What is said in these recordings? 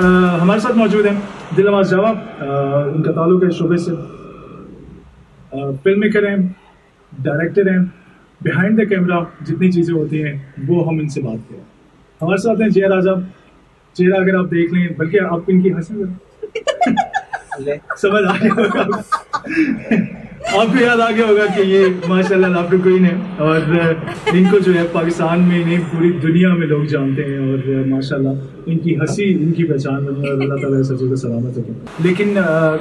हमारे साथ मौजूद हैं दिल नवाज जावा। उनका ताल्लुक है शोबे से। फिल्म मेकर हैं, डायरेक्टर हैं, बिहाइंड द कैमरा जितनी चीज़ें होती हैं वो हम इनसे बात करें। हमारे साथ हैं जया राजा। चेहरा अगर आप देख लें, बल्कि आप इनकी हंसी समझ आ गया होगा, आपको याद आ गया होगा कि ये माशाल्लाह लाफ्टर क्वीन है और इनको जो है पाकिस्तान में नहीं पूरी दुनिया में लोग जानते हैं और माशाल्लाह इनकी हंसी इनकी पहचान बनी और अल्लाह ताला सच्चे को सलामत रखे। लेकिन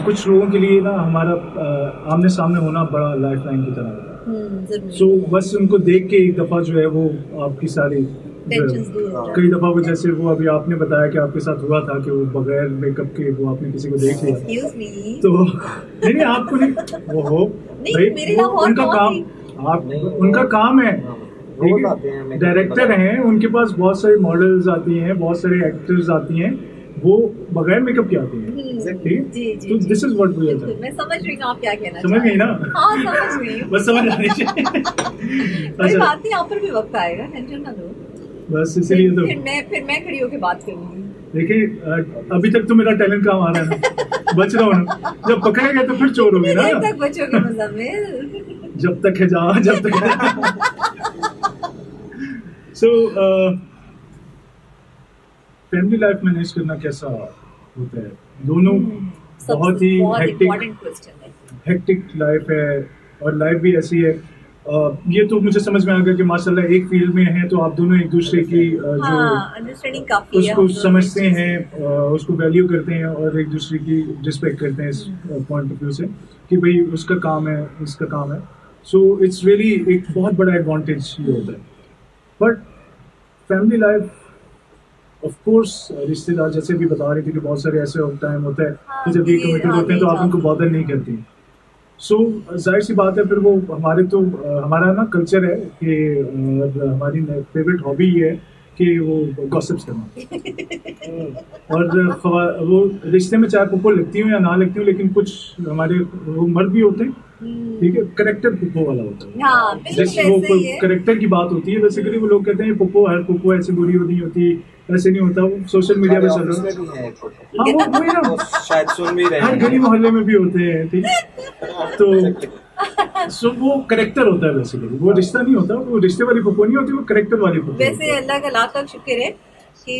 कुछ लोगों के लिए ना हमारा आमने सामने होना बड़ा लाइफ लाइन की तरह है। सो बस उनको देख के एक दफ़ा जो है वो आपकी सारी कई दफा वो जैसे वो अभी आपने बताया कि आपके साथ हुआ था कि वो बगैर मेकअप के वो आपने किसी को देख लिया, तो नहीं आपको नहीं वो हो भाई उनका काम उनका काम है, डायरेक्टर हैं, उनके पास बहुत सारे मॉडल्स आती हैं, बहुत सारे एक्टर्स आती हैं, वो बगैर मेकअप की आती हैं। ठीक, तो this is what we are. मैं समझ रही हूँ आप क्या कहना समझ गई ना? हाँ समझ गई, बस समझ आनी चाहिए। कोई बात नहीं, यहाँ पर भी वक्त आएगा, टेंशन ना लो। बस इसीलिए तो फिर मैं खड़ी होकर बात करूंगी। देखिए अभी तक तो मेरा टैलेंट काम आ रहा है ना, बच रहा हूँ ना, जब पकड़ेंगे तो फिर चोर होगी ना। जब तक बचोगे मुज़म्मिल, जब तक है जहाँ जब तक सो फैमिली लाइफ मैनेज करना कैसा होता है? दोनों बहुत ही हेक्टिक लाइफ है और लाइफ भी ऐसी है। ये तो मुझे समझ में आ गया कि माशाल्लाह एक फील्ड में हैं तो आप दोनों एक दूसरे की जो अंडरस्टैंडिंग काफी उसको समझते हैं, उसको वैल्यू करते हैं और एक दूसरे की रिस्पेक्ट करते हैं इस पॉइंट ऑफ व्यू से कि भाई उसका काम है, इसका काम है। सो इट्स रियली एक बहुत बड़ा एडवांटेज ये होता है। But family life of course रिश्तेदार जैसे भी बता रही थी कि बहुत सारे ऐसे टाइम होता है कि जब ये कमिटेड होते हैं तो आप उनको बॉदर नहीं करती। सो जाहिर सी बात है फिर वो हमारा ना कल्चर है कि हमारी फेवरेट हॉबी ये है कि वो गॉसिप्स करना और वो रिश्ते में चाहे पुप्पो लगती हूँ या ना लगती हूँ, लेकिन कुछ हमारे वो मर्द भी होते हैं, ठीक है, करेक्टर पुप्पो वाला होता है। हाँ, जैसे वो करेक्टर की बात होती है, बेसिकली वो लोग कहते हैं पुप्पो हर पुप्पो ऐसे बुरी नहीं होती, ऐसे नहीं होता। वो सोशल मीडिया पे चल रहा है, हाँ वो शायद सुन भी रहे हैं, हर गली मोहल्ले में भी होते हैं, ठीक। तो सो वो करेक्टर होता है, बेसिकली वो रिश्ता नहीं होता, वो रिश्ते वाली पुप्पो नहीं होती, वो करेक्टर वाली पुप्पो। वैसे अल्लाह का लाख लाख शुक्र है कि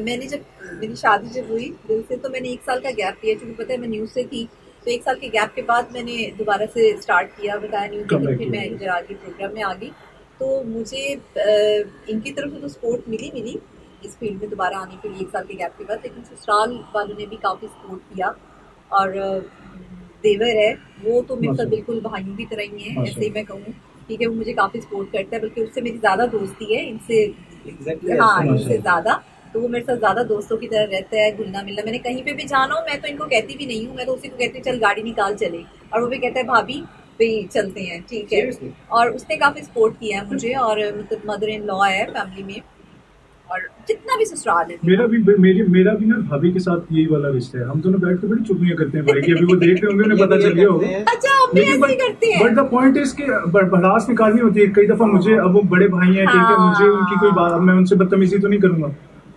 मैंने जब मेरी शादी जब हुई दिल से, तो मैंने 1 साल का गैप लिया, क्योंकि पता है मैं न्यूज़ से थी, तो 1 साल के गैप के बाद मैंने दोबारा से स्टार्ट किया, बताया न्यूज़ में, फिर मैं इधर आ गई, प्रोग्राम में आ गई। तो मुझे इनकी तरफ से तो सपोर्ट मिली इस फील्ड में दोबारा आने के लिए 1 साल के गैप के बाद, लेकिन ससुराल वालों ने भी काफ़ी सपोर्ट किया। और देवर है वो तो मेरे साथ बिल्कुल भाइयों की तरह ही है, ऐसे ही मैं कहूँ, ठीक है, वो मुझे काफ़ी सपोर्ट करता है, बल्कि उससे मेरी ज़्यादा दोस्ती है इनसे, हाँ इनसे ज़्यादा। तो वो मेरे साथ ज़्यादा दोस्तों की तरह रहता है, घुलना मिलना। मैंने कहीं पे भी जाना हो, मैं तो इनको कहती भी नहीं हूँ, मैं तो उसी को कहती हूँ चल गाड़ी निकाल चले, और वो भी कहता है भाभी भाई चलते हैं, ठीक है। और उसने काफ़ी सपोर्ट किया है मुझे, और मतलब मदर इन लॉ है फैमिली में, और जितना भी ससुराल है मेरा भी ना भाभी के साथ यही वाला रिश्ता है। हम दोनों बैठ के बड़ी चुगलियां करते हैं भाई की, अभी वो देख रहे होंगे, उन्हें पता चल गया होगा। अच्छा, हम भी ऐसे ही करते हैं। बट द पॉइंट इज कि भड़ास निकालनी होती है कई दफा मुझे। अब वो बड़े भाई हैं, ठीक है, मुझे उनकी कोई बात, मैं उनसे बदतमीजी तो नहीं करूंगा,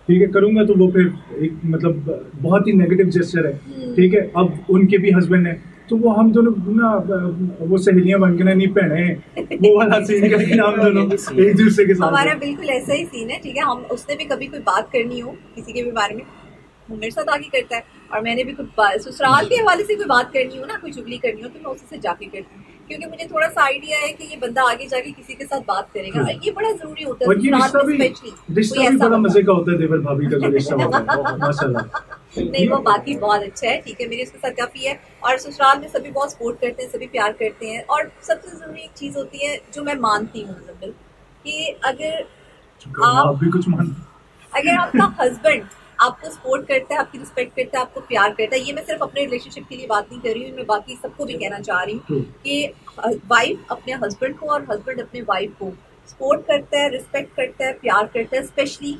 ठीक है, करूंगा तो वो फिर एक मतलब बहुत ही नेगेटिव जेस्चर है, ठीक है। अब उनके भी हस्बैंड है, तो वो हम दोनों ना वो सहेलियां बन के ना, नहीं पहने वो वाला सीन करके हम दोनों एक दूसरे के साथ। हमारा बिल्कुल ऐसा ही सीन है, ठीक है। हम उसने भी कभी कोई बात करनी हो किसी के भी बारे में, वो मेरे साथ आके करता है, और मैंने भी कुछ ससुराल के हवाले से कोई बात करनी हो ना, कोई चुगली करनी हो, तो मैं उससे जाके करती हूँ, क्योंकि मुझे थोड़ा सा आइडिया है कि ये बंदा आगे जाके किसी के साथ बात करेगा, ये बड़ा जरूरी होता है। रिश्ता भी बड़ा मजे का होता है, देवर भाभी का जो रिश्ता होता है माशाल्लाह। नहीं, वो बाकी बहुत अच्छा है, ठीक है, मेरी उसके साथ काफी है, और ससुराल में सभी बहुत सपोर्ट करते हैं, सभी प्यार करते हैं। और सबसे जरूरी एक चीज होती है जो मैं मानती हूँ मुज़म्मिल, कि आप भी कुछ अगर आपका हस्बैंड आपको सपोर्ट करता है, आपकी रिस्पेक्ट करता है, आपको प्यार करता है, ये मैं सिर्फ अपने रिलेशनशिप के लिए बात नहीं कर रही हूँ, मैं बाकी सबको भी कहना चाह रही हूँ कि वाइफ अपने हस्बैंड को और हस्बैंड अपने वाइफ को सपोर्ट करता है, रिस्पेक्ट करता है, प्यार करता है, स्पेशली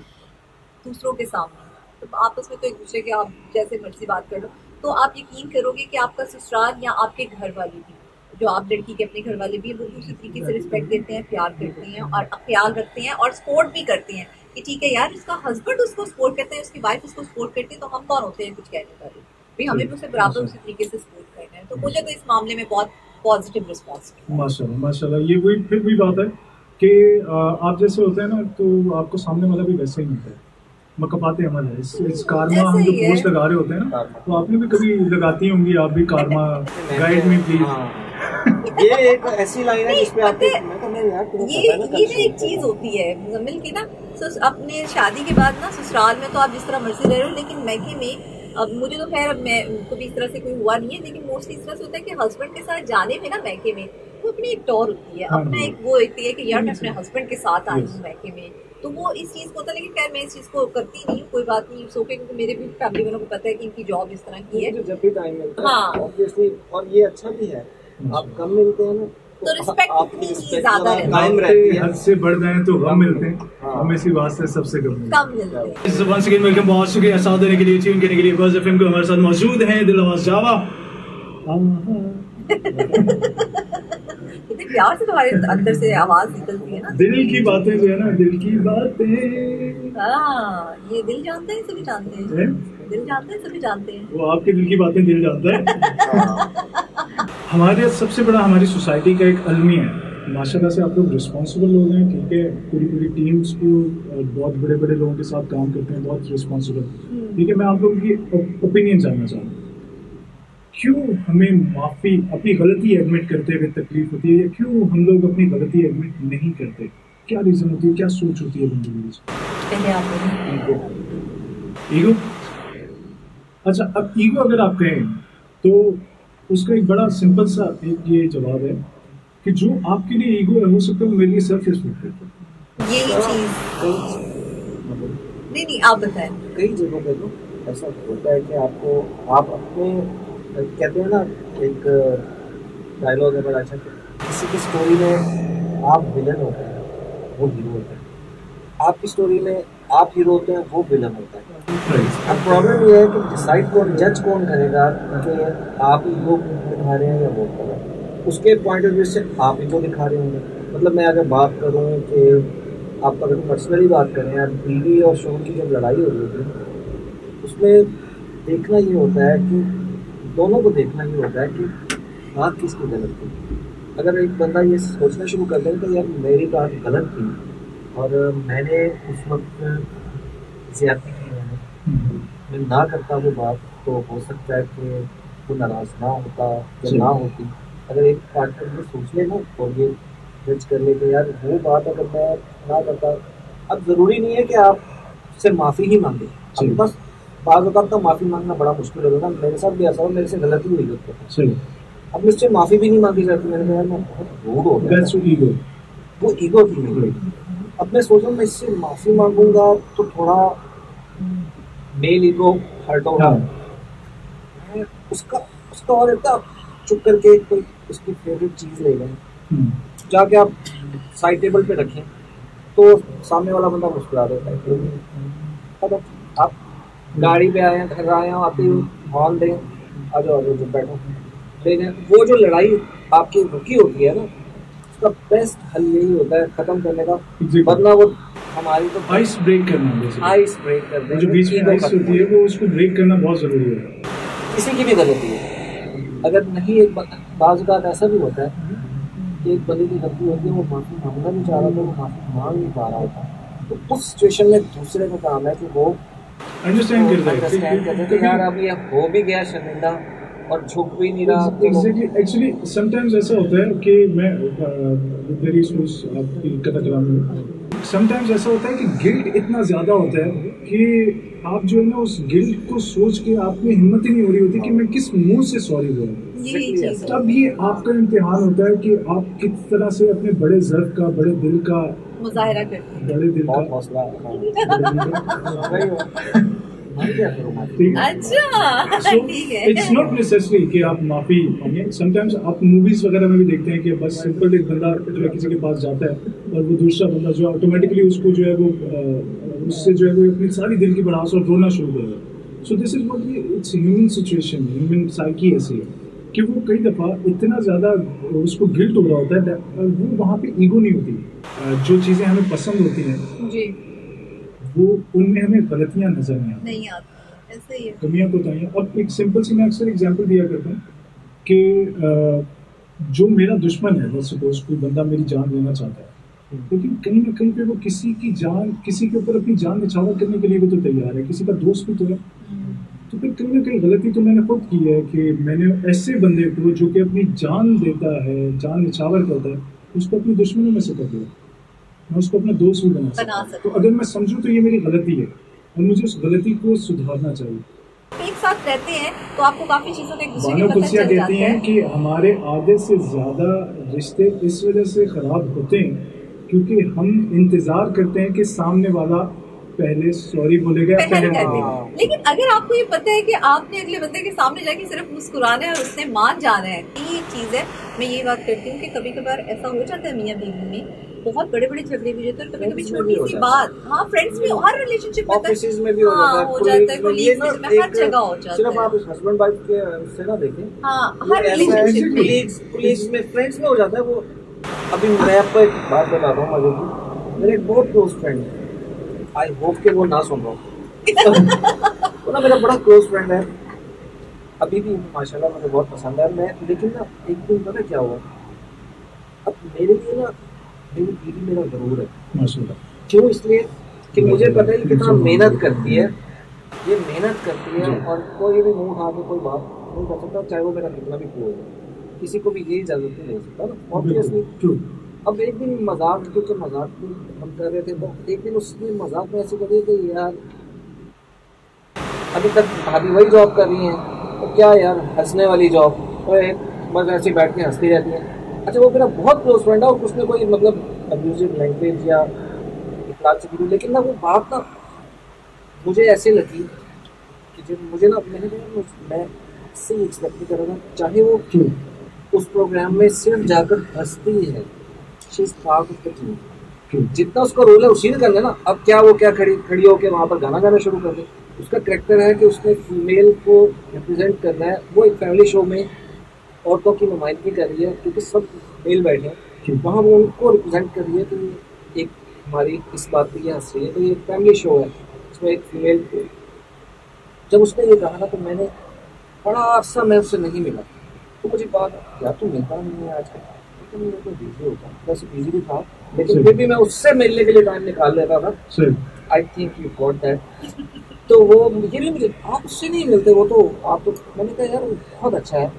दूसरों के सामने। तो आपस में तो एक दूसरे के आप जैसे मर्जी बात कर लो, तो आप यकीन करोगे कि आपका ससुराल या आपके घर वाले भी, जो आप लड़की के अपने घर वाले भी, वो दूसरे तरीके से रिस्पेक्ट देते हैं, प्यार करते हैं और ख्याल रखते हैं और सपोर्ट भी करते हैं कि ठीक है यार, उसका हस्बैंड उसको सपोर्ट करता है, उसकी वाइफ उसको सपोर्ट करती है, तो हम कौन होते हैं कुछ कहने वाले भाई, हमें भी उसे बराबर उसी तरीके से सपोर्ट करना है। तो मुझे तो इस मामले में बहुत पॉजिटिव रिस्पॉन्स। माशाल्लाह माशाल्लाह, ये वही फिर भी बात है कि आप जैसे होते हैं ना, तो आपको सामने वाला भी वैसे ही मिलता है। मकपाते अमल है इस कारमा, हम जो पोस्ट लगा रहे होते हैं ना, तो आपने भी कभी लगाती होंगी आप भी कारमा, गाइड में प्लीज। ये एक ऐसी लाइन है जिसपे आपको ये एक चीज होती है मुजम्मिल की ना, अपने शादी के बाद ना ससुराल में तो आप जिस तरह मर्जी रह रहे हो, लेकिन मैके में अब मुझे तो खैर मैं को भी इस तरह से कोई हुआ नहीं है, लेकिन मोस्टली इस तरह से होता है कि हस्बैंड के साथ जाने में ना मैके में वो अपनी एक टॉर होती है, अपना एक वो होती है कि यार मैं अपने हस्बैंड के साथ आई हूँ मैके में, तो वो इस चीज को होता है। लेकिन खैर मैं इस चीज को करती नहीं, कोई बात नहीं, सोके, क्योंकि मेरे भी फैमिली वालों को पता है कि इनकी जॉब इस तरह की है, जब भी टाइम मिलता है हाँ ऑब्वियसली, और ये अच्छा भी है, आप कम मिलते हैं ना तो रिस्पेक्ट उतनी ही ज्यादा रहती है, हद से बढ़ जाए तो हम मिलते हैं, हम इसी बात से सबसे कम मिलते हैं। वंस अगेन वेलकम, बहुत शुक्रिया साथ देने के लिए, ट्यून करने के लिए। बज़ एफएम को हमारे साथ मौजूद हैं दिलनवाज जावा। कितने प्यार से तुम्हारे अंदर से आवाज निकलती है ना, दिल की बातें जो है ना, दिल की बातें, हाँ ये दिल जानते हैं सभी जानते हैं, दिल जानते हैं सभी जानते हैं, वो आपके दिल की बातें दिल जानता है। हमारे सबसे बड़ा हमारी सोसाइटी का एक अलमिया है, माशाल्लाह से आप लोग रिस्पॉन्सिबल लोग हैं, ठीक है, पूरी टीम्स को बहुत बड़े बड़े लोगों के साथ काम करते हैं, बहुत रिस्पॉन्सिबल, ठीक है। मैं आप लोगों की ओपिनियन जानना चाहता हूँ, क्यों हमें माफ़ी, अपनी गलती एडमिट करते हुए तकलीफ होती है, या क्यों हम लोग अपनी गलती एडमिट नहीं करते? क्या रीज़न होती है, क्या सोच होती है बंदगी से? ईगो। अच्छा, अब ईगो अगर आप कहें तो उसका एक बड़ा सिंपल सा एक ये जवाब है कि जो आपके लिए ईगो है, हो सकता है वो मेरे लिए सेल्फ रिस्पेक्ट है। यही चीज नहीं आप बताएं। कई जगहों पे तो ऐसा होता है कि आपको, आप अपने, कहते हैं ना एक डायलॉग है बड़ा अच्छा, किसी की स्टोरी में आप विलन होते हैं, वो हीरो होता है, आपकी स्टोरी में आप हीरो होते हैं, वो विलन होता है। अब प्रॉब्लम ये है कि डिसाइड कौन, जज कौन करेगा कि आप ईगो दिखा रहे हैं या वो कर रहे हैं, उसके पॉइंट ऑफ व्यू से आप ईगो दिखा रहे होंगे। मतलब मैं अगर बात करूँ कि आप अगर पर्सनली बात करें, यार बीवी और शोहर की जब लड़ाई हो रही थी, उसमें देखना ये होता है कि दोनों को देखना ये होता है कि बात किसकी गलत थी। अगर एक बंदा ये सोचना शुरू कर दे कि यार मेरी बात गलत थी और मैंने उस वक्त ज़्यादती की, मैं ना करता वो बात, तो हो सकता है कि वो नाराज़ ना होता या ना होती। अगर एक पार्टनर ये सोच ले ना और ये जज कर ले कि यार वो बात अगर मैं ना करता, अब ज़रूरी नहीं है कि आप उससे माफ़ी ही मांगे, अब बस बाज़ औक़ात तो माफ़ी मांगना बड़ा मुश्किल होगा ना। मेरे साथ भी ऐसा हो, मेरे से गलती हुई होती है, अब मुझसे माफ़ी भी नहीं मांगी जाती, मैंने कहा यार मैं बहुत रूड हो गया, वो ईगो थी मेरी। अब मैं सोच रहा हूँ मैं इससे माफ़ी मांगूंगा तो थोड़ा मेल ईगो हर्ट होगा, उसका और इतना चुप करके कोई उसकी फेवरेट चीज़ ले गए, जाके आप साइड टेबल पे रखें तो सामने वाला बंदा मुस्कुरा देता है। आप गाड़ी पे आए हैं, घर आए हैं, आते ही हॉर्न दें, आ जाओ जो बैठो, लेकिन वो जो लड़ाई आपकी रुकी होती है ना, उसका बेस्ट हल यही होता है ख़त्म करने का, वरना वो हमारी तो आइस ब्रेक करना, आइस ब्रेक कर दें, जो बीच में आइस होती है वो उसको ब्रेक करना बहुत ज़रूरी है। किसी की भी गलती है, अगर नहीं, एक बाज़ बात ऐसा भी होता है कि एक बंदे की गलती होती है, वो माफ़ी मांगना नहीं चाह रहा था, वो माफ़ी मांग नहीं पा रहा होता, तो उस सिचुएशन में दूसरे का काम है कि वो अंडरस्टैंड करते हैं यार अब ये हो भी गया शर्मिंदा और झुक भी नहीं रहा। एक्चुअली समटाइम्स ऐसा होता है कि मैं मेरी सोच आपकी कथा कलाम में, समटाइम्स ऐसा होता है कि गिल्ट इतना ज़्यादा होता है कि आप जो है ना उस गिल्ट को सोच के आप में हिम्मत ही नहीं हो रही होती कि मैं किस मुंह से सॉरी बोलूं। तब ये आपका इम्तिहान होता है कि आप किस तरह से अपने बड़े ज़र्फ का, बड़े दिल का मुजाहिरा करते हैं, बड़े दिल का हौसला। अच्छा ठीक है, इट्स नॉट नेसेसरी कि आप माफी मांगे। समटाइम्स आप मूवीज वगैरह में भी देखते हैं कि बस सिंपल एक बंदा जो है किसी के पास जाता है और वो दूसरा बंदा जो ऑटोमेटिकली उसको जो है वो उससे जो है वो अपनी सारी दिल की भड़ास और रोना शुरू करेगा। सो this is what it's human situation, human psyche ऐसी है कि वो कई दफ़ा इतना ज़्यादा उसको गिल्ट हो रहा होता है, वो वहाँ पे ईगो नहीं होती। जो चीज़ें हमें पसंद होती हैं जी, वो उनमें हमें गलतियां नजर नहीं आती, ऐसे ही है। कमियां कोताहियां। अब एक सिंपल सी मैं अक्सर एग्जांपल दिया करता हूँ कि जो मेरा दुश्मन है, बस सपोज कोई बंदा मेरी जान लेना चाहता है, लेकिन कहीं ना कहीं पे वो किसी की जान, किसी के ऊपर अपनी जान निछावर करने के लिए भी तो तैयार है, किसी का दोस्त भी तो है। तो फिर कहीं ना कहीं गलती तो मैंने खुद की है कि मैंने ऐसे बंदे को जो कि अपनी जान देता है, जान निछावर करता है, उसको अपने दुश्मनों में से कर दिया। मैं उसको अपना दोस्त भी बना सकता। तो अगर मैं समझूं तो ये मेरी गलती है और मुझे उस गलती को सुधारना चाहिए। एक साथ रहते हैं तो आपको काफी चीजों का एक दूसरे बानो के पता कुर्सियाँ चल कहती जाता हैं है। कि हमारे आधे से ज्यादा रिश्ते इस वजह से खराब होते हैं क्योंकि हम इंतजार करते हैं कि सामने वाला पहले सॉरी बोलेगा, पहल कर हाँ। देगा। लेकिन अगर आपको ये पता है कि आपने अगले बंदे के सामने जाके सिर्फ मुस्कुराना है और उसने मान जाना है, ये चीज है। मैं ये बात करती हूँ कि कभी कभार ऐसा हो जाता है मियाँ बीवी में, बहुत बड़े बड़े झगड़े भी होते हैं, कभी कभी छोटी सी बात, हाँ फ्रेंड्स में, हर रिलेशनशिप में, ऑफिसेज में भी हो जाता है, हो जाता है, कोलीग्स में, हर जगह हो जाता है। सिर्फ आप इस हस्बैंड वाइफ के से ना देखें, हाँ हर रिलेशनशिप में, कोलीग्स में, फ्रेंड्स में हो जाता है वो। अभी मैं आपको एक बात बताता हूँ मजे की। मेरे एक बहुत क्लोज फ्रेंड है, आई होप कि वो ना सुन रहा हो। वो ना मेरा बड़ा क्लोज फ्रेंड है, अभी भी माशाल्लाह मुझे बहुत पसंद है। मैं लेकिन ना एक दिन पता क्या हुआ, अब मेरे लिए ना मेरी बीवी मेरा जरूर है माशाल्लाह। क्यों, इसलिए कि मुझे पता है कि कितना मेहनत करती है, ये मेहनत करती है और कोई भी मुंह उठा के कोई बात नहीं कर सकता, चाहे वो मेरा कितना भी क्लोज है। किसी को भी ये इजाजत नहीं दे सकता ना, ऑब्वियसली। अब एक दिन मजाक, क्योंकि मजाक हम कर रहे थे, तो एक दिन उसने मजाक में ऐसे कर दिया कि यार अभी तक भाभी वही जॉब कर रही हैं, तो क्या यार हंसने वाली जॉब, तो बस ऐसे बैठ के हंसती रहती है। अच्छा वो मेरा बहुत क्लोज फ्रेंड है और उसने कोई मतलब अब्यूजिव लैंग्वेज या इखलाक से की, लेकिन ना वो बात ना मुझे ऐसे लगी कि जब मुझे ना मैं से एक्सपेक्ट नहीं कर रहा था, चाहे वो उस प्रोग्राम में सिर्फ जाकर हंसती है, she is part of the team. जितना उसका रोल है उसी ने करना ना। अब क्या वो क्या खड़ी होकर वहाँ पर गाना गाना शुरू कर दे, उसका करेक्टर है कि उसने फीमेल को रिप्रेजेंट करना है। वो एक फैमिली शो में औरतों की नुमाइंदगी कर रही है क्योंकि सब मेल बैठे हैं वहाँ, वो उनको रिप्रेजेंट कर रही है कि एक हमारी इस बात पर ये हंस रही है। तो ये फैमिली शो है, उसमें एक फीमेल को जब उसने ये कहा ना तो मैंने बड़ा अरसा मैं उससे नहीं मिला, तो मुझे बात यार तू मिलता नहीं है आजकल, तो मैं तो बिजी होता, वैसे बिजी भी था लेकिन फिर भी मैं उससे मिलने के लिए टाइम निकाल लेता था। I think you got that. तो वो ये भी मुझे, आप उससे नहीं मिलते, वो तो आप तो, मैंने कहा यार वो बहुत अच्छा है,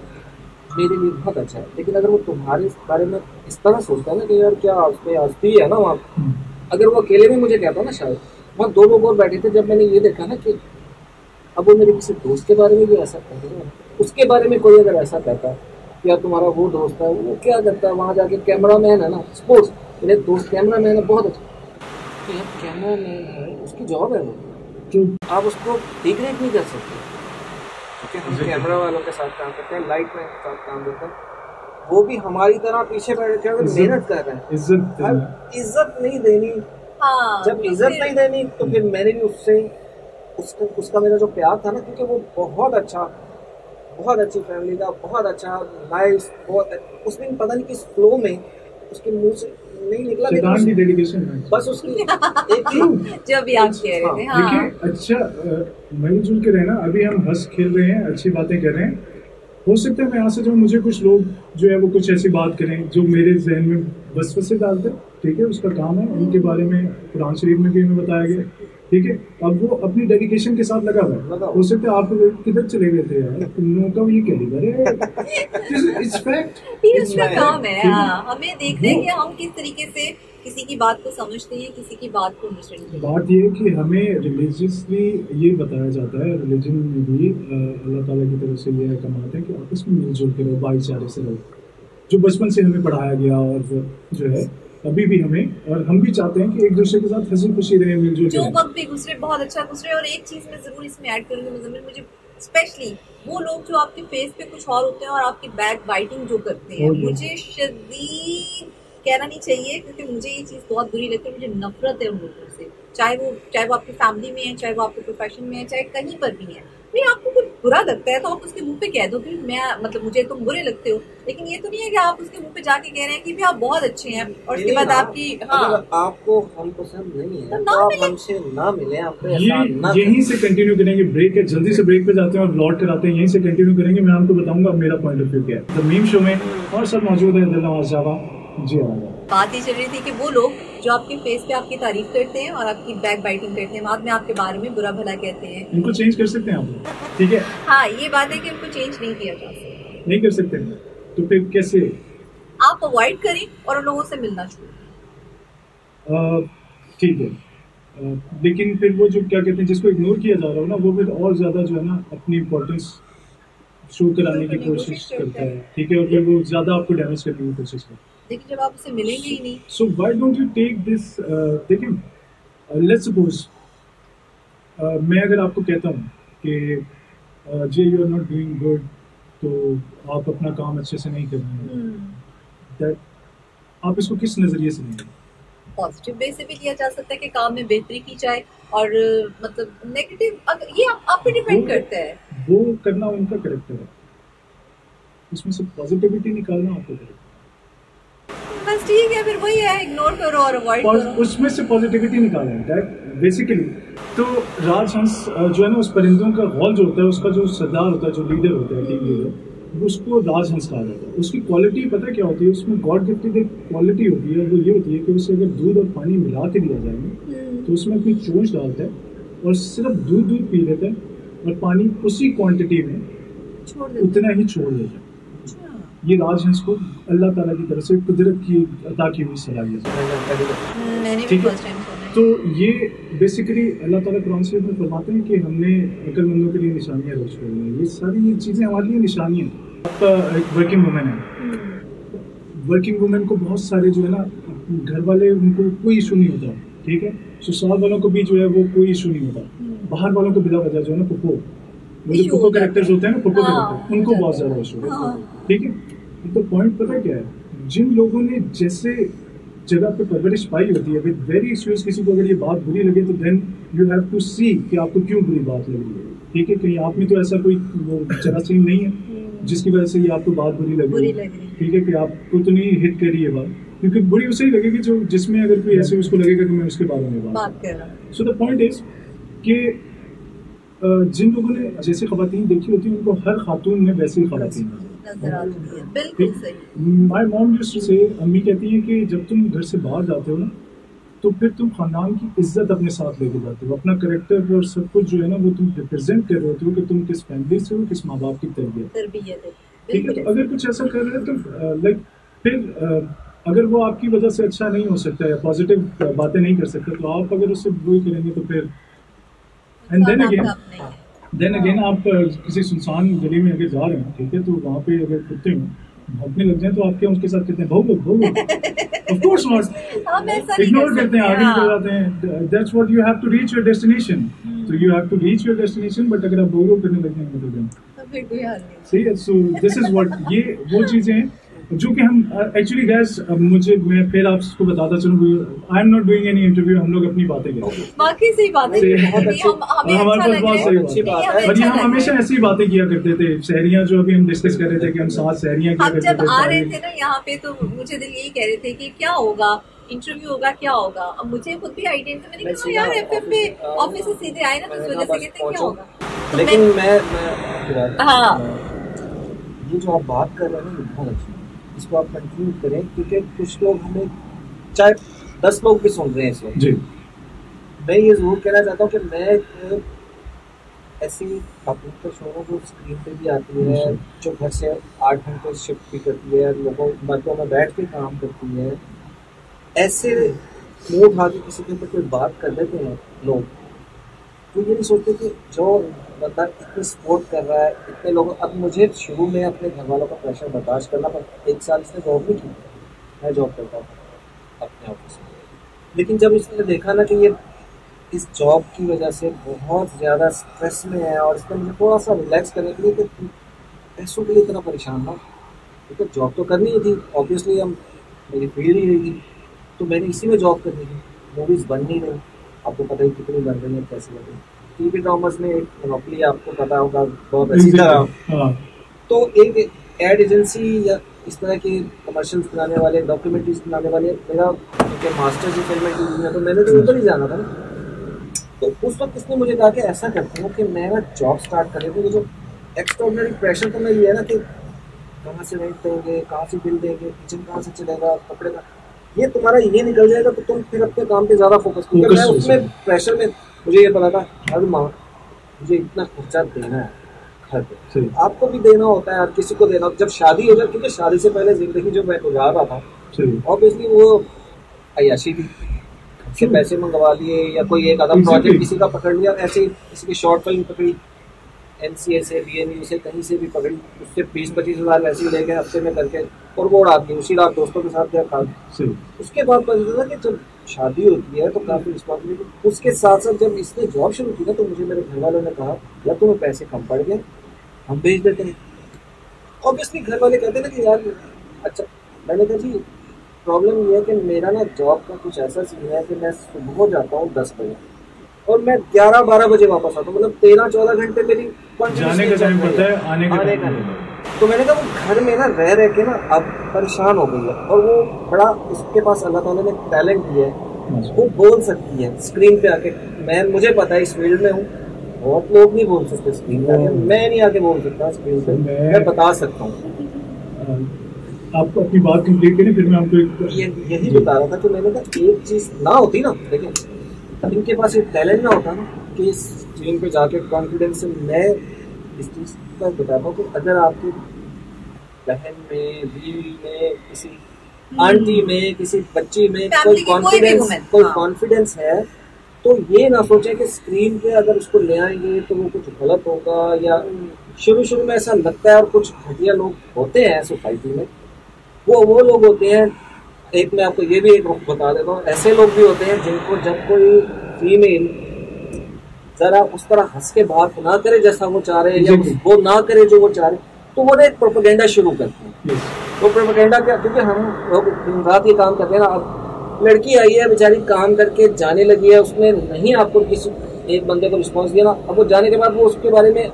मेरे लिए बहुत अच्छा है, लेकिन अगर वो तुम्हारे बारे में इस तरह सोचता है ना कि यार क्या उसमें हस्ती है ना वहाँ, अगर वो अकेले में मुझे कहता ना, शायद वहाँ दो लोग और बैठे थे, जब मैंने ये देखा ना कि अब वो मेरे किसी दोस्त के बारे में भी ऐसा कहते हैं, उसके बारे में कोई अगर ऐसा कहता है कि यार तुम्हारा वो दोस्त है, वो क्या करता है वहाँ जाके, कैमरा मैन है ना, स्पोर्ट्स, मेरे दोस्त कैमरा मैन है बहुत अच्छा, तो यार कैमरा मैन है, उसकी जॉब है वो, क्यों आप उसको देख रेख नहीं कर सकते, क्योंकि हम कैमरा वालों के साथ काम करते हैं, लाइट मैन के साथ काम करते हैं, वो भी हमारी तरह पीछे बैठ के मेहनत कर रहे हैं। इज्जत नहीं देनी, जब इज्जत नहीं देनी तो फिर मैंने भी उससे उसका मेरा जो प्यार था ना, क्योंकि वो बहुत अच्छा, बहुत अच्छी फैमिली का, बहुत अच्छा नाइस, बहुत उसने पता नहीं किस फ्लो में उसके मुंह से नहीं निकला, लेकिन डेडिकेशन बस उसकी एक जब भी आप कह रहे थे, हाँ देखिए अच्छा मिलजुल के रहना, अभी हम हंस खेल रहे हैं, अच्छी बातें कर रहे हैं, हो सकता है मैं यहाँ से जो मुझे कुछ लोग जो है वो कुछ ऐसी बात करें जो मेरे जहन में वसवसे डालते, ठीक है, उसका काम है, उनके बारे में कुरान शरीफ में भी हमें बताया गया, ठीक है। अब वो अपनी डेडिकेशन के साथ लगा हुआ है, हो सकता है आप किधर चले गए थे यार, तुम लोगों का ये कैलिबर है, इट्स फैक्ट, ये उसका काम है। हाँ, हमें देखना है कि हम किस तरीके से किसी की बात को समझते हैं, किसी की बात को अंडरस्टैंड करते हैं। बात ये है कि हमें रिलीजियसली ये बताया जाता है, रिलीजन में भी अल्लाह ताला की तरफ से ये कमाते हैं कि आपस में मिलजुल के रहो, भाईचारे से रहो, जो बचपन से हमें पढ़ाया गया और जो है अभी भी हमें, और हम भी चाहते हैं कि एक दूसरे के साथ हंसी खुशी रहे, मिलजुल जो वक्त भी गुजरे बहुत अच्छा गुजरे। और एक चीज मैं जरूर इसमें ऐड करूंगी मुजम्मिल, मुझे स्पेशली वो लोग जो आपके फेस पे कुछ और होते हैं और आपकी बैक बाइटिंग जो करते हैं, मुझे शदीद कहना नहीं चाहिए क्योंकि मुझे ये चीज बहुत बुरी लगती है, मुझे नफरत है उन लोगों से, चाहे वो आपकी फैमिली में है, चाहे वो आपके प्रोफेशन में है, चाहे कहीं पर भी है, नहीं, आपको कुछ बुरा लगता है तो आप उसके मुंह पे कह दो कि मैं मतलब मुझे तुम बुरे लगते हो, लेकिन ये तो नहीं है कि आप उसके मुंह पे जाके कह रहे हैं कि भी आप बहुत अच्छे हैं और उसके बाद आपकी अगर आपको हम पसंद नहीं है तो आप हमसे ना मिले, आपको एहसान ना यहीं से कंटिन्यू करेंगे। ब्रेक है, जल्दी से ब्रेक पे जाते हैं और लौट कर आते हैं, यहीं से कंटिन्यू करेंगे। मैं आपको बताऊंगा मेरा पॉइंट ऑफ व्यू क्या है। द मीम शो में और सब मौजूद है दिल नवाज जावा जी। बात ही चल रही थी कि वो लोग जो आपके फेस पे आपकी तारीफ करते हैं और आपकी बैक बाइटिंग करते हैं, बाद में आपके बारे में बुरा भला कहते हैं, इनको चेंज कर सकते हैं आप, ठीक है? हाँ, ये बात है कि उनको चेंज नहीं किया जा सकता। नहीं कर सकते तो फिर कैसे? आप अवॉइड करें और उन लोगों से मिलना छोड़ें। ठीक है, लेकिन फिर वो जो क्या कहते हैं जिसको इग्नोर किया जा रहा हो ना, वो फिर और ज्यादा जो है ना अपनी इम्पोर्टेंस शो कराने की कोशिश करता है, ठीक है? और फिर वो ज्यादा आपको डैमेज करने की कोशिश करता है। लेकिन जब आप उससे मिलेंगे ही नहीं, so why don't you take this? देखिए, लेट्स सपोज मैं अगर आपको कहता हूँ कि जे you are not doing good, तो आप अपना काम अच्छे से नहीं कर रहे हैं, दैट आप इसको किस नजरिए से लेंगे? पॉजिटिव वे से भी लिया जा सकता है कि काम में बेहतरी की जाए, और मतलब नेगेटिव ये आप पे डिपेंड करता है। वो करना उनका कैरेक्टर है, उसमें से पॉजिटिविटी निकालना आपको करेक्टर। बस ठीक है, फिर वही है, इग्नोर करो और अवॉइड करो। उसमें से पॉजिटिविटी निकालें, दैट बेसिकली। तो राजहंस जो है ना, उस परिंदों का गौल जो होता है, उसका जो सरदार होता है, जो लीडर होता है, टीम लीडर, उसको राजहंस कहा जाता है। उसकी क्वालिटी पता क्या होती है? उसमें गॉड गिफ्टेड एक क्वालिटी होती है, वो ये होती है कि उसे अगर दूध और पानी मिला के दिया जाए तो उसमें अपनी चोंच डालता है और सिर्फ दूध पी लेता है और पानी उसी क्वांटिटी में उतना ही छोड़ देता है। ये राजहंस को अल्लाह ताला की तरफ से कुदरत की अता की हुई सलाहियत है, ठीक है? तो ये बेसिकली अल्लाह ताला कुरान शरीफ में फरमाते हैं कि हमने अक्लमंदों के लिए निशानियाँ रख छोड़ी हैं। ये सारी चीज़ें हमारे लिए निशानियाँ हैं। आपका एक वर्किंग वुमेन है, वर्किंग वुमेन को बहुत सारे जो है ना घर वाले, उनको कोई इशू नहीं होता, ठीक है? ससुराल वालों को भी जो है वो कोई इशू नहीं होता, बाहर वालों को बिला वजह जो है ना पुप्पो, वो जो पुप्पो कैरेक्टर्स होते हैं ना, पुप्पो कैरेक्टर, उनको बहुत ज़्यादा इशू है, ठीक है? तो पॉइंट पता क्या है? जिन लोगों ने जैसे जगह पे परवरिश पाई होती है विद वेरी इश्यूज, किसी को अगर ये बात बुरी लगे तो देन यू हैव टू सी कि आपको क्यों बुरी बात लग रही है, ठीक है? कहीं आप में तो ऐसा कोई वो जरासीम नहीं है जिसकी वजह से ये आपको बात बुरी लग रही है, ठीक है? कि आपको तो नहीं हिट कर रही है बात, क्योंकि बुरी उसे ही लगेगी जो जिसमें अगर कोई ऐसे उसको लगेगा कि मैं उसके बारे में बात कर रहा हूँ। सो द पॉइंट इज कि जिन लोगों ने जैसे खवातीन देखी होती है, उनको हर खातून में वैसी खवातीन बिल्कुल सही। माय मॉम यूज्ड टू से, अम्मी कहती हैं कि जब तुम घर से बाहर जाते हो ना, तो फिर तुम खानदान की इज्जत अपने साथ लेके जाते हो, अपना कैरेक्टर और सब कुछ जो है ना वो तुम रिप्रेजेंट कर रहे होते हो कि तुम किस फैमिली से हो, किस माँ बाप की तरबियत है, ठीक है? तो अगर कुछ ऐसा कर रहे हैं तो लाइक फिर अगर वो आपकी वजह से अच्छा नहीं हो सकता है, पॉजिटिव बातें नहीं कर सकते, तो आप अगर उससे बुरी करेंगे तो फिर एंड देन अगेन आप किसी सुनसान गली में अगर जा रहे हैं, ठीक है, तो वहाँ पे अगर कुत्ते हों भौंकने लग जाए तो आप क्या उनके साथ कहते हैं भागो? ऑफ कोर्स नॉट, इग्नोर करते हैं, आगे निकल जाते हैं। That's what you have to reach your destination, तो you have to reach your destination, but अगर आप भोगो करने लग जाएंगे तो फिर कोई हाल नहीं। सही है। सो दिस इज व्हाट, ये वो चीजें हैं जो कि हम एक्चुअली गैस, मैं फिर आपको बताता चलूँ, आई am not doing any interview, हम लोग अपनी बातें करते हैं, बाकी सही बात है, हमारे पास बहुत सही बात है। और ये हम हमेशा ऐसी बातें किया करते थे, सहरियां जो अभी हम डिस्कस कर रहे थे कि हम 7 सहरियां किया करते थे। जब आ रहे थे ना यहाँ पे तो मुझे दिल यही कह रहे थे कि क्या होगा, इंटरव्यू होगा, क्या होगा। अब मुझे खुद भी आइडिया था, मैंने कहा यार एफएफ पे ऑफिस से सीधे आए ना, तो इस वजह से कहते हैं क्या होगा। लेकिन मैं हाँ, ये जो आप बात कर रहे हैं ना, बहुत अच्छी, इसको आप कंटिन्यू करें, क्योंकि कुछ लोग हमें, चाहे 10 लोग भी सुन रहे हैं इस वक्त, मैं ये जरूर कहना चाहता हूँ कि मैं ऐसी खातून का शो जो स्क्रीन पे भी आती है, जो घर से 8 घंटे शिफ्ट भी करती है, लोगों बातों में बैठ के काम करती है, ऐसे मुँह उठा के किसी के ऊपर कोई बात कर देते हैं लोग, तो ये नहीं सोचते कि जो बंदा इतनी सपोर्ट कर रहा है, इतने लोग। अब मुझे शुरू में अपने घर वालों का प्रेशर बर्दाश्त करना पड़ा, 1 साल इसने जॉब नहीं की, मैं जॉब करता हूँ अपने ऑफिस में, लेकिन जब इसने देखा ना कि ये इस जॉब की वजह से बहुत ज़्यादा स्ट्रेस में है और इसने मुझे थोड़ा सा रिलैक्स करने के लिए कि पैसों के लिए इतना परेशान ना, क्योंकि जॉब तो करनी ही थी, ऑब्वियसली हम मेरी फील्ड ही रही थी, तो मैंने इसी में जॉब करनी थी। मूवीज़ बन नहीं रही, आपको पता ही कितनी बन रही है, कैसे बन रही है, टीवी ड्रामास में एक मोनोपोली आपको पता होगा बहुत अच्छी तरह। तो एक एड एजेंसी या इस तरह के कमर्शियल्स बनाने वाले, डॉक्यूमेंट्रीज बनाने वाले, मेरा मास्टर्स ही फिल्म मेकिंग में, तो मैंने तो उधर ही जाना था ना। तो उस वक्त इसने मुझे कहा कि ऐसा करता हूँ कि मैं ना जॉब स्टार्ट कर लेती हूँ। जो एक्स्ट्राऑर्डिनरी प्रेशर तो मैं ये है ना कि कहाँ से रेंट देंगे, कहाँ से बिल देंगे, किचन कहाँ से चलेगा, कपड़े का, ये तुम्हारा ये निकल जाएगा तो तुम फिर अपने काम पे ज़्यादा फोकस करोगे। मैं उसमें प्रेशर में, मुझे ये पता था हर माह मुझे इतना खर्चा देना है घर पे, आपको भी देना होता है, हर किसी को देना। जब शादी हो जाए, क्योंकि शादी से पहले जिंदगी जो मैं गुजार रहा था ऑब्वियसली वो अय्याशी थी, से पैसे मंगवा लिए या कोई एक आधा प्रोजेक्ट किसी का पकड़ लिया, ऐसे ही किसी की शॉर्ट फिल्म पकड़ी, NCA से, BNU से, कहीं से भी पकड़ी, उससे 20-25 हज़ार वैसे ही लेके हफ्ते में करके और वो उड़ा दी, उसी रात दोस्तों के साथ गया खा। उसके बाद पता चला कि जब शादी होती है तो काफ़ी रिस्पॉन्सिबिलिटी। उसके साथ साथ जब इसने जॉब शुरू की ना तो मुझे मेरे घर वालों ने कहा यार तुम्हें पैसे कम पड़ गए, हम भेज देते हैं। ऑब्वियसली घर वाले कहते हैं ना कि यार अच्छा। मैंने कहा जी प्रॉब्लम ये है कि मेरा ना जॉब का कुछ ऐसा सीन है कि मैं सुबह जाता हूँ 10 बजे और मैं 11-12 बजे वापस आता हूँ, मतलब 13-14 घंटे मेरी जाने का टाइम पड़ता है, आने का। तो मैंने कहा वो घर में ना रह के ना अब परेशान हो गई है, और वो बड़ा इसके पास अल्लाह ताला ने टैलेंट दिया है, वो बोल सकती है स्क्रीन पे आके। मुझे पता है इस फील्ड में हूँ, बहुत लोग नहीं बोल सकते स्क्रीन पे आके, मैं नहीं आके बोल सकता स्क्रीन पे, मैं बता सकता हूँ। आपको अपनी बात कंप्लीट करें फिर मैं आपको यही बता रहा था कि मैंने कहा एक चीज ना होती ना, देखिए इनके पास एक टैलेंट ना होता ना कि इस स्क्रीन पे जाके कॉन्फिडेंस से मैं इस चीज का बताता हूँ कि अगर आपकी बहन में, बीवी में, किसी आंटी में, किसी बच्ची में कोई कॉन्फिडेंस है तो ये ना सोचे कि स्क्रीन पे अगर उसको ले आएंगे तो वो कुछ गलत होगा, या शुरू में ऐसा लगता है। और कुछ घटिया लोग होते हैं सोसाइटी में, वो लोग होते हैं। एक मैं आपको ये भी एक बता देता हूँ, ऐसे लोग भी होते हैं जिनको जब कोई फीमेल जरा उस तरह हंस के बात ना करे जैसा वो चाह रहे हैं, या वो ना करे जो वो चाह रहे, तो वो एक प्रोपेगेंडा शुरू करते हैं। वो प्रोपेगेंडा क्या, क्योंकि हम लोग दिन रात ये काम करते हैं ना। अब लड़की आई है बेचारी, काम करके जाने लगी है, उसने नहीं आपको किसी एक बंदे को रिस्पॉन्स दिया ना, अब वो जाने के बाद वो उसके बारे में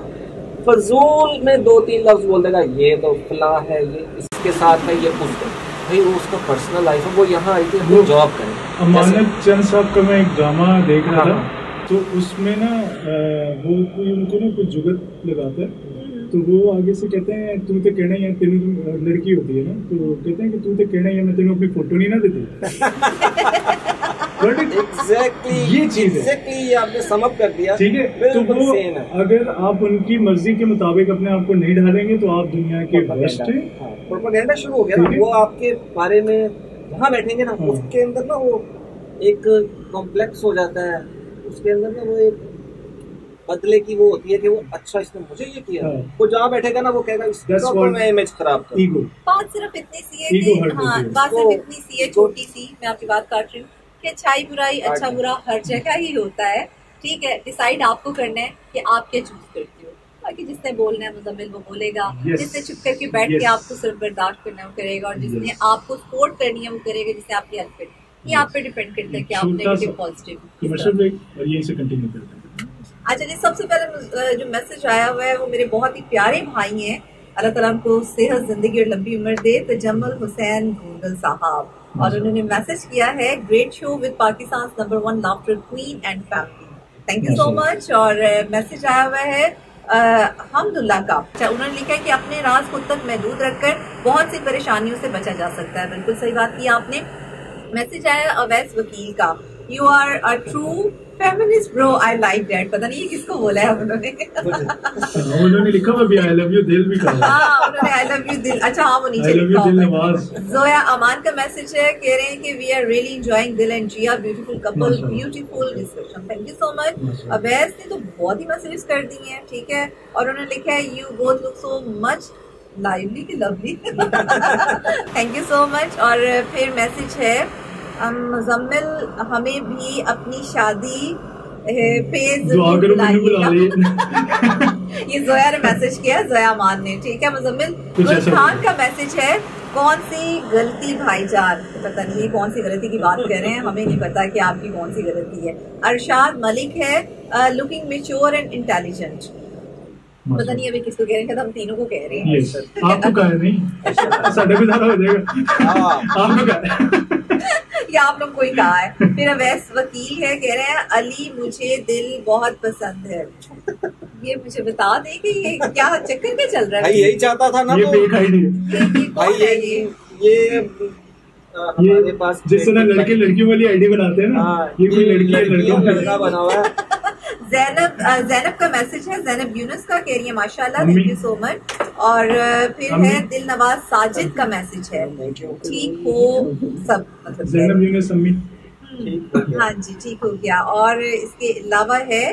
फजूल में 2-3 लफ्ज बोल देगा, ये तो फला है, ये इसके साथ है, ये उसका। भाई वो उसका पर्सनल लाइफ है, वो यहाँ आई थी वो जॉब करे। अमानत चंद साहब का मैं एक ड्रामा देख रहा था, तो उसमें ना वो कोई उनको ना कुछ जुगत लगाता है, तो वो आगे से कहते हैं तू तो कहना ही है, तेरी लड़की होती है ना, तो कहते हैं कि तू तो कहना ही है, मैं तेरे अपनी फोटो नहीं ना देती। एग्जैक्टली ये चीज है, आपने सम अप कर दिया। ठीक है, तो वो अगर आप उनकी मर्जी के मुताबिक अपने आप को नहीं ढालेंगे तो आप दुनिया के बेस्ट हैं। प्रोपेगेंडा शुरू हो गया ना, वो आपके बारे में जहाँ बैठेंगे ना उसके अंदर ना वो एक कॉम्प्लेक्स हो जाता है, उसके अंदर ना वो एक बदले की वो होती है कि वो अच्छा इसने मुझे ये किया। वो जहाँ बैठेगा ना वो कहेगा इसका तो मैं इमेज खराब कर। ईगो बात सिर्फ इतनी सी है कि हाँ, बात सिर्फ इतनी सी है, छोटी सी, मैं आपकी बात काट रही हूँ कि अच्छाई बुराई, अच्छा बुरा हर जगह ही होता है। ठीक है, डिसाइड आपको करना है कि आप क्या चूज करते हो। बाकी जिसने बोलना है मुजम्मिल वो बोलेगा, जिसने चुप करके बैठ के आपको सिर्फ बर्दाश्त करना है वो करेगा, और जिसने आपको सपोर्ट करनी है वो करेगा, जिसने आपकी हेल्प करनी है। ये आप पे डिपेंड करता है कि आप नेगेटिव पॉजिटिव। और यहीं से कंटिन्यू करते हैं। अच्छा जी, सबसे पहले जो मैसेज आया हुआ है वो मेरे बहुत ही प्यारे भाई हैं, अल्लाह ताला उनको सेहत, जिंदगी और लंबी उम्र दे, तजम्मुल हुसैन गूगल साहब, और उन्होंने मैसेज किया है great show with Pakistan number 1 laughter queen and family, thank you so much. और मैसेज आया हुआ है हमदुल्ला का। अच्छा, उन्होंने लिखा है कि अपने राज खुद तक महदूद रखकर बहुत सी परेशानियों से बचा जा सकता है। बिल्कुल सही बात की आपने। मैसेज आया अवैस वकील का, you are a true feminist bro, I like that. पता नहीं ये किसको बोला है उन्होंने। उन्होंने लिखा हुआ भी आई लव यू दिल भी कहा। हाँ, उन्होंने आई लव यू दिल, अच्छा हाँ वो नीचे लिखा हुआ है। जोया अमान का मैसेज है, कह रहे हैं कि we are really enjoying Dil and Jiya, beautiful couple, beautiful discussion, thank you so much. Awais ने तो बहुत ही मैसेजेस कर दी हैं, ठीक है, और उन्होंने लिखा है you both look so much lively की lovely, thank you so much. और फिर मैसेज है मुजम्मिल हमें भी अपनी शादी पे ये जोया ने मैसेज किया, जोया मान ने, ठीक है। मुजम्मिल खान का मैसेज है, कौन सी गलती भाईजान, पता नहीं है कौन सी गलती की बात कर रहे हैं, हमें नहीं पता कि आपकी कौन सी गलती है। अरशाद मलिक है लुकिंग मैच्योर एंड इंटेलिजेंट, पता नहीं अभी किसको कह रहे हैं, हम तीनों को कह रहे हैं। yes. आपको कहा है नहीं, साढ़े भी ज़्यादा हो जाएगा। आपको कहा या आप लोग कोई कहा है। फिर अवैस वकील है, कह रहे हैं अली मुझे दिल बहुत पसंद है। ये मुझे बता दें कि ये क्या चक्कर क्या चल रहा है? भाई यही चाहता था ना, ये तो फेक आईडी है भाई ये हमारे पास जिस तरह लड़के लड़कियों वाली आईडी बनाते हैं ना, ये कोई लड़की है लड़का लड़का बना हुआ है। ज़ैनब का मैसेज है, ज़ैनब यूनुस का, कह रही है माशाल्लाह, थैंक यू सो मच। और फिर है दिल नवाज साजिद का मैसेज है, ठीक हो सब, मतलब ज़ैनब यूनुस अम्मी, हाँ जी ठीक हो गया। और इसके अलावा है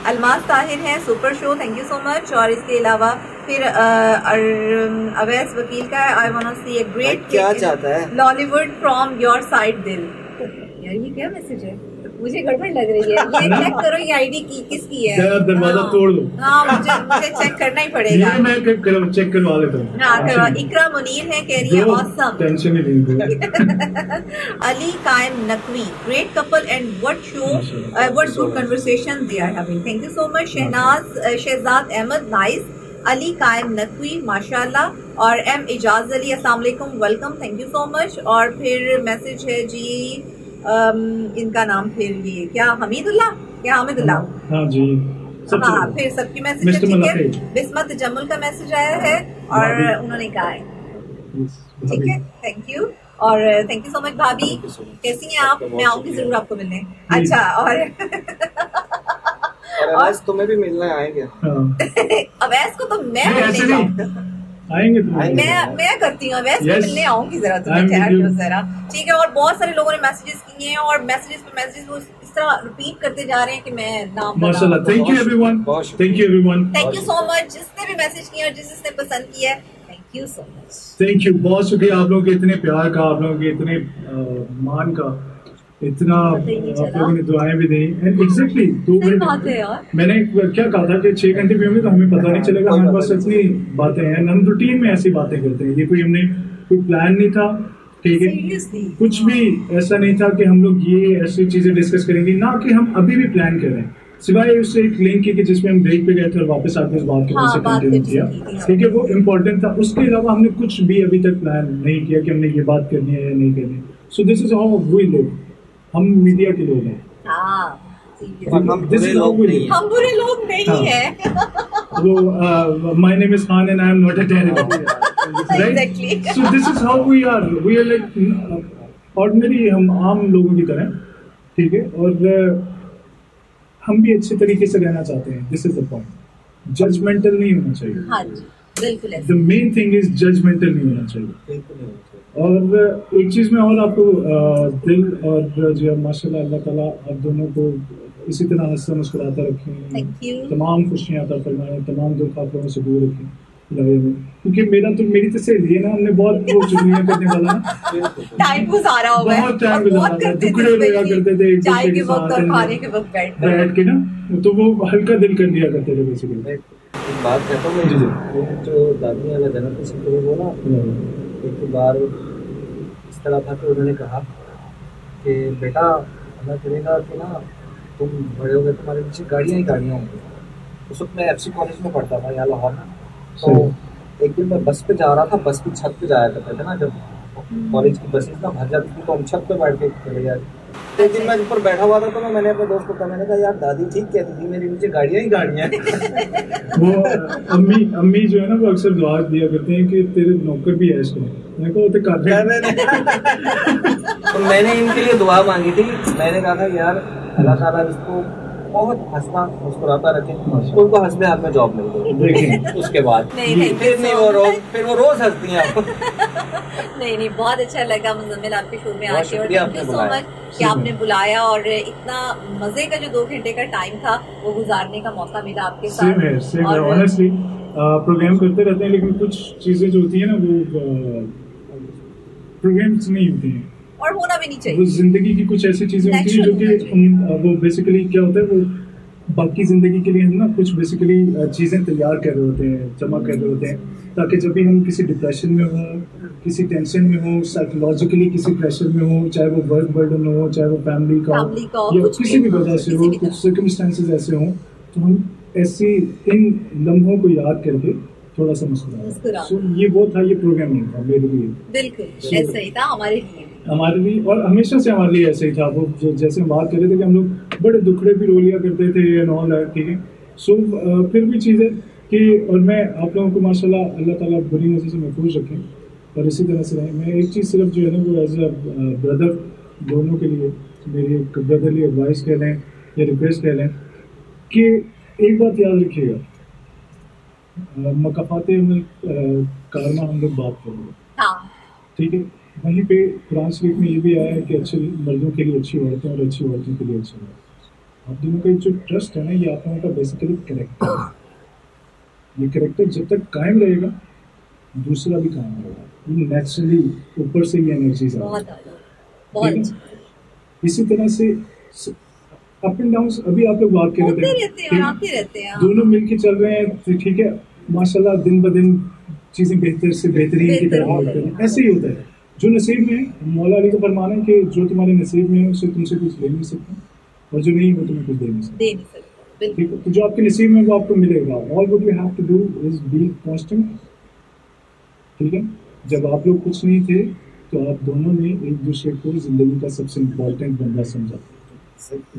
अलमास ताहिर है, super show, thank you so much. और इसके अलावा फिर अवैस वकील का है, I want to see a great क्या चाहता है लॉलीवुड फ्रॉम योर साइड दिल। यार ये क्या मैसेज है, मुझे गड़बड़ लग रही है। ये चेक करो ये आईडी की किसकी है, दरवाजा तोड़ दो। हाँ मुझे चेक करना ही पड़ेगा। ये मैं चेक करवा लेता हूँ। हाँ करवा। इकरा मुनीर है, कह रही है ऑसम, टेंशन ही नहीं। Ali Qayam Naqvi, great couple and what good conversation they are having, thank you so much. Shahzad Ahmed nice, Ali Qayam Naqvi माशाल्लाह। और एम इजाज अली अस्सलाम वालेकुम, welcome, thank you so much. और फिर मैसेज है जी इनका नाम फिर ये क्या हामिदुल्लाह, क्या हामिदुल्लाह, हाँ जी, हाँ फिर सबकी मैसेज है, ठीक है। बिस्मत जमुल का मैसेज आया है और उन्होंने कहा है ठीक है, थैंक यू। और थैंक यू सो मच भाभी, कैसी हैं आप? मैं आऊंगी जरूर आपको मिलने। अच्छा और अवैस तुम्हें भी मिलने आएंगे। अवैस को तो मैं मिलने जाऊँ, आएंगे मैं करती हूँ वैसे मिलने आऊंगी जरा, तुम्हें ठहर लो जरा, ठीक है। और बहुत सारे लोगों ने मैसेजेस किए हैं और मैसेजेस पे मैसेजेस वो इस तरह रिपीट करते जा रहे हैं कि मैं नाम माशाल्लाह, thank you everyone, thank you everyone, thank you so much जिसने भी मैसेज किया और जिसने पसंद किया है, thank you so much, thank you, बहुत शुक्रिया आप लोगों के इतने प्यार का, आप लोगों के इतने मान का, इतना आप लोगों ने दुआएं भी दी। एंड एग्जैक्टली 2 मिनट मैंने क्या कहा था कि 6 घंटे भी होंगे तो हमें पता नहीं चलेगा, हमारे पास इतनी बातें हैं, हम रूटीन में ऐसी बातें करते हैं, ये कोई हमने कोई प्लान नहीं था, ठीक है, कुछ भी ऐसा नहीं था कि हम लोग ये ऐसी चीजें डिस्कस करेंगे, ना कि हम अभी भी प्लान कर रहे हैं, सिवाय उससे एक लिंक की जिसमें हम ब्रेक पे गए थे और वापस आके उस बात के ऊपर कंटिन्यू किया, ठीक है, वो इम्पोर्टेंट था। उसके अलावा हमने कुछ भी अभी तक प्लान नहीं किया कि हमने ये बात करनी है या नहीं करनी। So this is how we live, हम मीडिया के लोग हैं, हम बुरे लोग नहीं हैं। वो my name is Khan and I am not a terrorist, right? So this is how we are like ordinary, हम आम लोगों की तरह, ठीक है, और हम भी अच्छे तरीके से रहना चाहते हैं, this is the point, judgmental नहीं होना चाहिए। हाँ जी, बिल्कुल। The main thing is judgmental नहीं होना चाहिए। और एक चीज में और आपको दिल और जो माशाल्लाह अल्लाह ताला आप दोनों को इसी तरह हंसता मुस्कुराता रखें, तमाम खुशियां अता फरमाएं, तमाम दुख आप लोगों से दूर रखें, क्योंकि मेरी तो सहेली है ना, हमने बहुत वो चुगलियां करने वाला टाइम गुजारा होगा, बहुत टाइम गुजारा, टुकड़े रोया करते थे चाय के वक्त और खाने के वक्त बैठ के ना, तो वो हल्का दिल कर दिया करते थे बेसिकली। एक बात कहता हूँ मैं, जो दादी वाला जन्म किसी को बोला, एक बार इस तरह था कि उन्होंने कहा कि बेटा अल्लाह करेगा कि ना तुम बड़े हो गए, तुम्हारे पीछे गाड़ियाँ ही गाड़ियाँ होंगी। उस वक्त मैं FC कॉलेज में पढ़ता था यहाँ लाहौर में, तो एक दिन मैं बस पे जा रहा था, बस की छत पे जाया करते थे ना, जब कॉलेज की बसेस ना भर जाती थी तो हम छत पे बैठ के चले जाते। एक दिन मैं ऊपर बैठा हुआ था तो मैंने अपने दोस्त को कहा, मैंने कहा यार दादी ठीक कहती थी, मेरे नीचे गाड़ियाँ ही गाड़ियाँ वो अम्मी जो है ना वो अक्सर दुआ दिया करते हैं कि तेरे नौकर भी ऐश करें, मैं को तो कर तो मैंने इनके लिए दुआ मांगी थी, मैंने कहा था यार अल्लाह ताला इसको बहुत हंसना मुस्कुराता रखे, तो उनको हंसने हाथ में जॉब मिल गई। उसके बाद फिर वो रोज हंसती हैं आपको। नहीं बहुत अच्छा लगा मुज़म्मिल आपके शो में आके, और थैंक यू सो मच कि आपने बुलाया और इतना मजे का जो 2 घंटे का टाइम था वो गुजारने का मौका मिला आपके साथ। और ऑनेस्टली प्रोग्राम करते रहते हैं, लेकिन कुछ चीजें जो होती है ना वो प्रोग्राम्स नहीं होती हैं और होना भी नहीं चाहिए। वो जिंदगी की कुछ ऐसी चीजें होती हैं जो कि वो बेसिकली क्या होता है, वो बाकी जिंदगी के लिए हम ना कुछ बेसिकली चीज़ें तैयार कर रहे होते हैं, जमा कर रहे होते हैं, ताकि जब भी हम किसी डिप्रेशन में हों, किसी टेंशन में हों, साइकोलॉजिकली किसी प्रेशर में हों, चाहे वो वर्क बर्डन हो, चाहे वो फैमिली का या किसी भी वजह से हो, कुछ सर्कमस्टेंसेस ऐसे हों, तो हम ऐसी इन लम्हों को याद करके थोड़ा सा मुस्कुरा। So, ये वो था, ये प्रोग्राम नहीं था मेरे लिए, बिल्कुल ऐसा ही था हमारे लिए और हमेशा से हमारे लिए ऐसे ही था। वो जैसे हम बात कर रहे थे कि हम लोग बड़े दुखड़े भी रो लिया करते थे एंड ऑल दैट, ठीक है। सो फिर भी चीज़ है कि, और मैं आप लोगों को माशाल्लाह अल्लाह ताला बुरी नज़र से महफूज रखें और इसी तरह से रहें। मैं एक चीज़ सिर्फ जो है ना वो एज अ ब्रदर दोनों के लिए मेरी एक ब्रदरली एडवाइस कह लें या रिक्वेस्ट कह लें कि एक बात याद रखिएगा, मकाफाते अमल कारमा हम लोग बात करेंगे, ठीक है। वहीं पे कुरान शरीफ में ये भी आया है कि अच्छे मर्दों के लिए अच्छी औरतें और अच्छी औरतों के लिए अच्छे मर्द। आप दोनों का जो ट्रस्ट है ना, ये आप लोगों का बेसिकली कैरेक्टर है। ये कैरेक्टर जब तक कायम रहेगा दूसरा भी कायम रहेगा, ये नेचुरली ऊपर से ये एनर्जीज आती है। इसी तरह से अप एंड डाउन अभी आप लोग बात कर रहे थे, दोनों मिलके चल रहे हैं, तो ठीक है माशाल्लाह, दिन ब दिन चीजें बेहतर से बेहतरीन की तरफ होते हैं। ऐसे ही होता है, जो नसीब में है, मौला अली का फरमाना है कि जो तुम्हारे नसीब में है उससे तुमसे कुछ ले नहीं सकते, और जो नहीं वो तुम्हें कुछ दे नहीं सकते, ठीक है। तो जो आपके नसीब में वो आपको मिलेगा। All what you have to do is be constant, ठीक है। जब आप लोग कुछ नहीं थे तो आप दोनों ने एक दूसरे को जिंदगी का सबसे इम्पोर्टेंट बंदा समझा,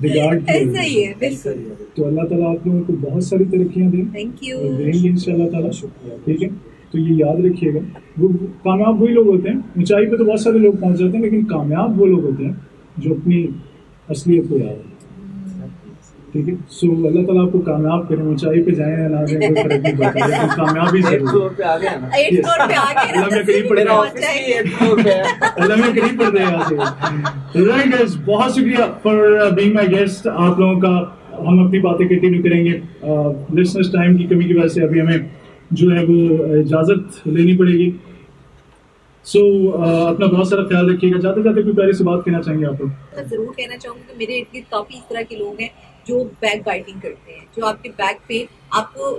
रिगार्ड ऐसा ही है, बिल्कुल। तो अल्लाह ताला आप लोगों को बहुत सारी तरक्कियां दें, थैंक यू, देंगे इंशाल्लाह ताला, ठीक है। तो ये याद रखिएगा, वो कामयाब वही लोग होते हैं, ऊंचाई पे तो बहुत सारे लोग पहुंच जाते हैं, लेकिन कामयाब वो लोग होते हैं जो अपनी असलियत को याद रखते हैं, ठीक है। सो अल्लाह ताला आपको कामयाब करें, ऊंचाई पे जाए या ना जाए कोई फर्क नहीं पड़ता, लेकिन कामयाबी जरूर पे आ गया ना, 8 फ्लोर पे आ गए, अल्लाह में करीब पड़ गया, अल्लाह में करीब पड़ गया यहाँ से। राइट गाइस, बहुत शुक्रिया फॉर बीइंग माय गेस्ट। आप लोगों का हम अपनी बातें कंटिन्यू करेंगे, लिसनर्स टाइम की कमी की वजह से अभी हमें जो है वो इजाजत लेनी पड़ेगी। सो अपना बहुत सारा ख्याल रखिएगा। जाते जाते कोई प्यारी से बात कहना चाहेंगे आप लोग? मैं जरूर कहना चाहूंगी कि मेरे इर्द गिर्द काफी इस तरह के लोग हैं जो बैक बाइटिंग करते हैं, जो आपके बैक पे आपको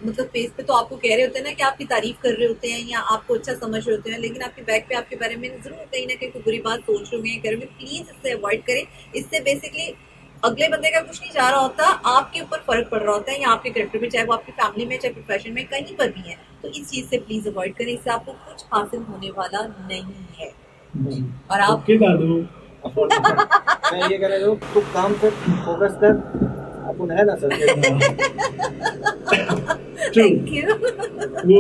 मतलब फेस पे तो आपको कह रहे होते हैं ना कि आपकी तारीफ कर रहे होते हैं या आपको अच्छा समझ रहे होते हैं, लेकिन आपके बैक पे आपके बारे में जरूर कहीं ना कहीं कोई बुरी बात सोच रहे होंगे, कर रहे होंगे। प्लीज इससे अवॉइड करें। इससे बेसिकली अगले बंदे का कुछ नहीं जा रहा होता, आपके ऊपर फर्क पड़ रहा होता है या आपके कैरेक्टर में, चाहे वो आपकी फैमिली में, चाहे प्रोफेशन में, कहीं पर भी है। तो इस चीज से प्लीज अवॉइड करें, इससे आपको कुछ हासिल होने वाला नहीं है। और आप दादू मैं ये कह रहा हूँ, तू काम कर, फोकस कर, अपन है ना सर्किट। Thank you. वो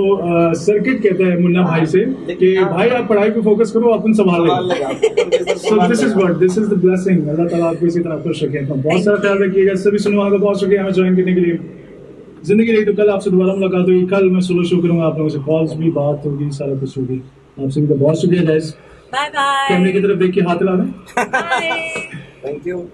सर्किट कहता है मुन्ना भाई से कि भाई आप पढ़ाई पे फोकस करो, अपन संभाल लेंगे। So this is the blessing. Allah ताला आपको इसी तरह खुश रखे। बहुत सारा ख्याल रखिएगा। सभी सुनने वालों का बहुत शुक्रिया हमें ज्वाइन करने के लिए। जिंदगी रही तो कल आपसे दोबारा मुलाकात होगी। कल मैं सोलो शो करूंगा, आप लोगों से कॉल्स भी, बात होगी, सारा कुछ होगी। आप सभी का बहुत शुक्रिया गाइस। Bye bye. कैमरे की तरफ देख के हाथ हिला दें। बाय। Thank you.